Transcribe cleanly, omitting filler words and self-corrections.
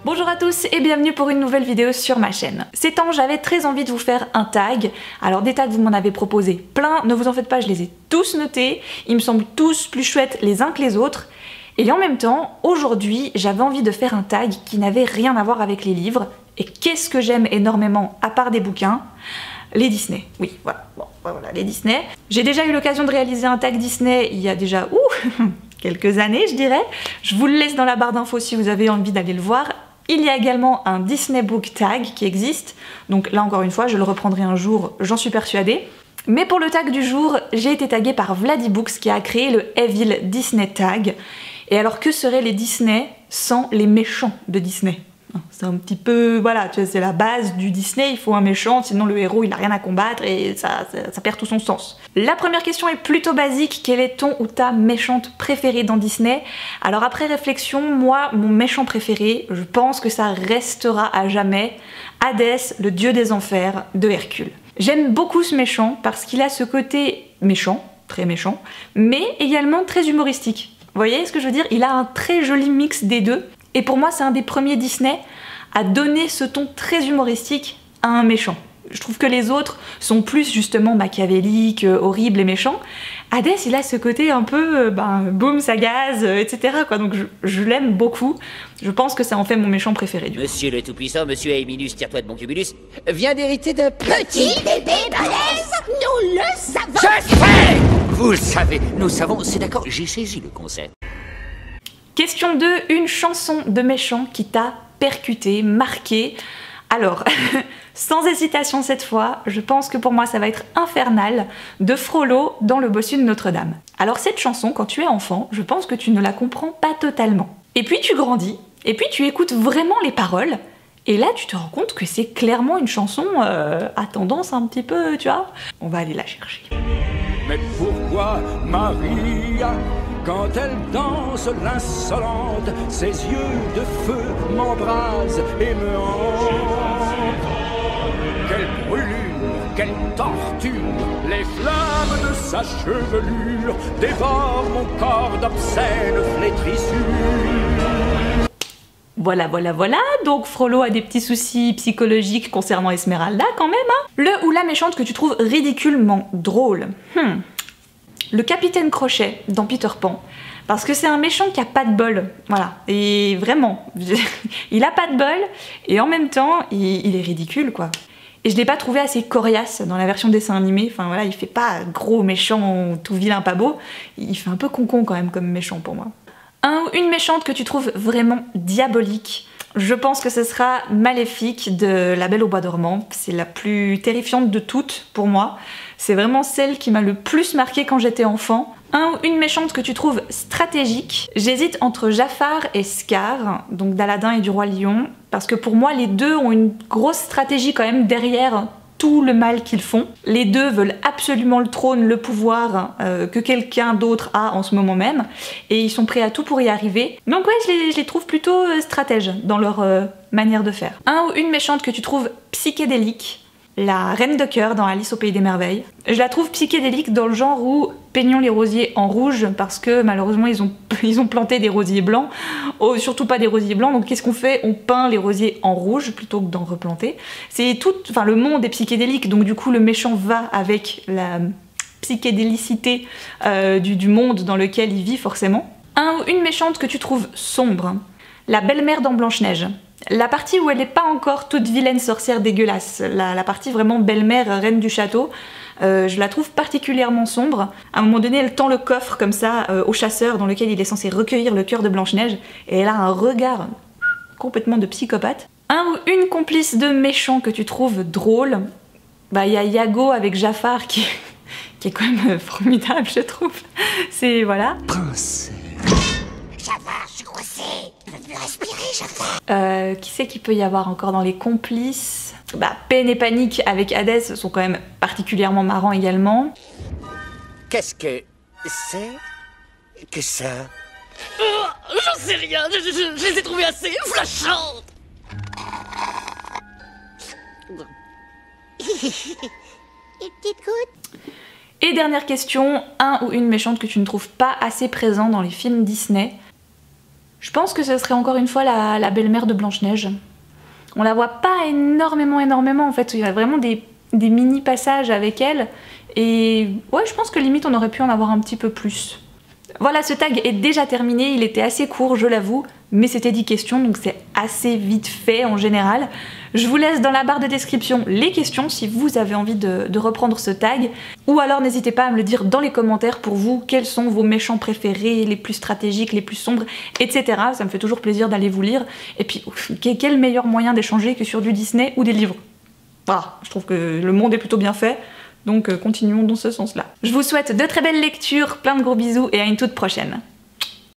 Bonjour à tous et bienvenue pour une nouvelle vidéo sur ma chaîne. Ces temps, j'avais très envie de vous faire un tag. Alors des tags, vous m'en avez proposé plein, ne vous en faites pas, je les ai tous notés. Ils me semblent tous plus chouettes les uns que les autres. Et en même temps, aujourd'hui, j'avais envie de faire un tag qui n'avait rien à voir avec les livres. Et qu'est-ce que j'aime énormément, à part des bouquins? Les Disney. Oui, voilà, bon, voilà, les Disney. J'ai déjà eu l'occasion de réaliser un tag Disney il y a déjà, quelques années, je dirais. Je vous le laisse dans la barre d'infos si vous avez envie d'aller le voir. Il y a également un Disney Book Tag qui existe, donc là encore une fois je le reprendrai un jour, j'en suis persuadée. Mais pour le tag du jour, j'ai été taguée par Vladibooks qui a créé le Evil Disney Tag. Et alors que seraient les Disney sans les méchants de Disney? C'est un petit peu, voilà, tu vois, c'est la base du Disney, il faut un méchant, sinon le héros il a rien à combattre et ça perd tout son sens. La première question est plutôt basique, quel est ton ou ta méchante préférée dans Disney? Alors après réflexion, moi, mon méchant préféré, je pense que ça restera à jamais Hadès, le dieu des enfers de Hercule. J'aime beaucoup ce méchant parce qu'il a ce côté méchant, très méchant, mais également très humoristique. Vous voyez ce que je veux dire? Il a un très joli mix des deux. Et pour moi, c'est un des premiers Disney à donner ce ton très humoristique à un méchant. Je trouve que les autres sont plus justement machiavéliques, horribles et méchants. Hadès, il a ce côté un peu, boum, ça gaze, etc. quoi. Donc je l'aime beaucoup. Je pense que ça en fait mon méchant préféré. Monsieur le Tout-Puissant, monsieur Aemilus, tire-toi de mon cumulus, vient d'hériter d'un petit bébé balèze. Nous le savons. Je sais. Vous le savez, nous savons, c'est d'accord, j'ai saisi le concept. Question 2, une chanson de méchant qui t'a percuté, marqué. Alors, sans hésitation cette fois, je pense que pour moi ça va être Infernal de Frollo dans Le Bossu de Notre-Dame. Alors cette chanson, quand tu es enfant, je pense que tu ne la comprends pas totalement. Et puis tu grandis, et puis tu écoutes vraiment les paroles, et là tu te rends compte que c'est clairement une chanson à tendance un petit peu, tu vois. On va aller la chercher. Mais pourquoi Maria, quand elle danse l'insolente, ses yeux de feu m'embrasent et me hantent? Quelle brûlure, quelle torture, les flammes de sa chevelure dévorent mon corps d'obscènes flétrissures. Voilà, donc Frollo a des petits soucis psychologiques concernant Esmeralda quand même, hein. Le ou la méchante que tu trouves ridiculement drôle. Le capitaine Crochet dans Peter Pan, parce que c'est un méchant qui a pas de bol, voilà, et vraiment, il a pas de bol, et en même temps, il est ridicule, quoi. Et je l'ai pas trouvé assez coriace dans la version dessin animé, enfin voilà, il fait pas gros méchant, tout vilain, pas beau, il fait un peu con-con quand même comme méchant pour moi. Un ou une méchante que tu trouves vraiment diabolique, je pense que ce sera Maléfique de La Belle au Bois dormant. C'est la plus terrifiante de toutes pour moi. C'est vraiment celle qui m'a le plus marquée quand j'étais enfant. Un ou une méchante que tu trouves stratégique, j'hésite entre Jafar et Scar, donc d'Aladin et du Roi Lion, parce que pour moi les deux ont une grosse stratégie quand même derrière tout le mal qu'ils font. Les deux veulent absolument le trône, le pouvoir que quelqu'un d'autre a en ce moment même, et ils sont prêts à tout pour y arriver. Donc ouais, je les trouve plutôt stratèges dans leur manière de faire. Un ou une méchante que tu trouves psychédélique, la Reine de Cœur dans Alice au Pays des Merveilles. Je la trouve psychédélique dans le genre où peignons les rosiers en rouge parce que malheureusement ils ont planté des rosiers blancs, surtout pas des rosiers blancs, donc qu'est-ce qu'on fait? On peint les rosiers en rouge plutôt que d'en replanter. C'est tout, enfin le monde est psychédélique, donc du coup le méchant va avec la psychédélicité du monde dans lequel il vit forcément. Un ou une méchante que tu trouves sombre, la belle-mère dans Blanche-Neige. La partie où elle n'est pas encore toute vilaine sorcière dégueulasse, la partie vraiment belle-mère, reine du château, je la trouve particulièrement sombre. À un moment donné, elle tend le coffre comme ça au chasseur dans lequel il est censé recueillir le cœur de Blanche-Neige, et elle a un regard complètement de psychopathe. Un ou une complice de méchant que tu trouves drôle, bah il y a Iago avec Jafar qui est quand même formidable, je trouve. C'est voilà. Princesse. Jafar, je suis coincée. Je peux plus respirer, Jafar. Qui c'est qu'il peut y avoir encore dans les complices? Bah, Pen et Panique avec Hadès sont quand même particulièrement marrants également. Qu'est-ce que c'est que ça? J'en sais rien, je les ai trouvées assez flashantes. Une petite goutte. Et dernière question, un ou une méchante que tu ne trouves pas assez présent dans les films Disney. Je pense que ce serait encore une fois la belle-mère de Blanche-Neige. On la voit pas énormément en fait, il y a vraiment des mini passages avec elle, et ouais, je pense que limite on aurait pu en avoir un petit peu plus. Voilà, ce tag est déjà terminé, il était assez court, je l'avoue, mais c'était 10 questions, donc c'est assez vite fait en général. Je vous laisse dans la barre de description les questions si vous avez envie de reprendre ce tag, ou alors n'hésitez pas à me le dire dans les commentaires pour vous, quels sont vos méchants préférés, les plus stratégiques, les plus sombres, etc. Ça me fait toujours plaisir d'aller vous lire, et puis quel meilleur moyen d'échanger que sur du Disney ou des livres. Voilà, je trouve que le monde est plutôt bien fait. Donc continuons dans ce sens-là. Je vous souhaite de très belles lectures, plein de gros bisous et à une toute prochaine.